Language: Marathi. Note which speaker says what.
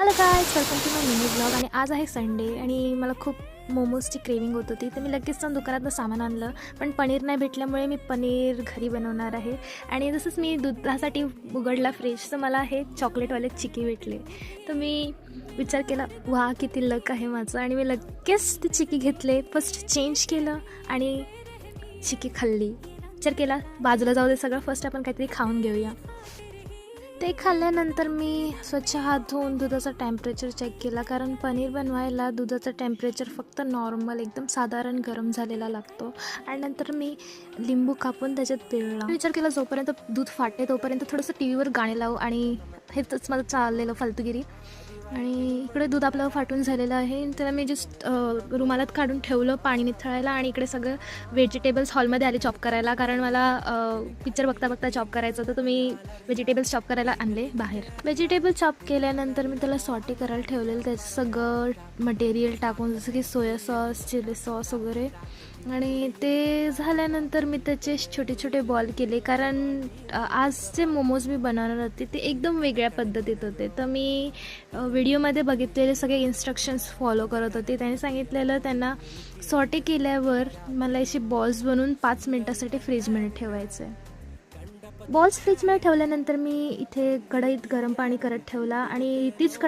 Speaker 1: Hello guys, welcome to my mini blog. आणि आज आहे संडे आणि मला खूप मोमोजची क्रेविंग होत होती, तर मी लगेच जाऊन दुकानातनं सामान आणलं. पण पनीर नाही भेटल्यामुळे मी पनीर घरी बनवणार आहे. आणि जसंच मी दुधासाठी उघडला फ्रीज, तर मला हे चॉकलेटवाले चिकी भेटले. तर मी विचार केला, वा किती लक आहे माझं. आणि मी लगेच ते चिकी घेतले, फर्स्ट चेंज केलं आणि चिकी खाल्ली. विचार केला बाजूला जाऊ दे सगळं, फर्स्ट आपण काहीतरी खाऊन घेऊया. ते खाल्ल्यानंतर मी स्वच्छ हात धुवून दुधाचा टेम्परेचर चेक केला, कारण पनीर बनवायला दुधाचं टेम्परेचर फक्त नॉर्मल एकदम साधारण गरम झालेला लागतो. आणि नंतर मी लिंबू कापून त्याच्यात पिळला. विचार केला जोपर्यंत दूध फाटे तोपर्यंत थोडंसं टी व्हीवर गाणे लावू, आणि हेच माझं चाललेलं फालतूगिरी. आणि इकडे दूध आपलं फाटून झालेलं आहे, त्याला मी जस्ट रुमालात काढून ठेवलं पाणी निथळायला. आणि इकडे सगळं व्हेजिटेबल्स हॉलमध्ये आले चॉप करायला, कारण मला पिक्चर बघता बघता चॉप करायचं होतं. तर मी व्हेजिटेबल्स चॉप करायला आणले बाहेर. व्हेजिटेबल चॉप केल्यानंतर मी त्याला सॉटे करायला ठेवलेलं, त्याचं सगळं मटेरियल टाकून, जसं की सोया सॉस, चिली सॉस वगैरे. आणि ते झाल्यानंतर मी त्याचे छोटे छोटे बॉल केले, कारण आज जे मोमोज मी बनवणार होते ते एकदम वेगळ्या पद्धतीत होते. तर मी व्हिडिओमध्ये बघितलेले सगळे इन्स्ट्रक्शन्स फॉलो करत होते. त्याने सांगितलेलं त्यांना सॉटे केल्यावर मला असे बॉल्स बनवून 5 मिनटासाठी फ्रीजमध्ये ठेवायचं आहे. बॉल्स फ्रीजमध्ये ठेवल्यानंतर मी इथे कढईत गरम पाणी करत ठेवला, आणि तीच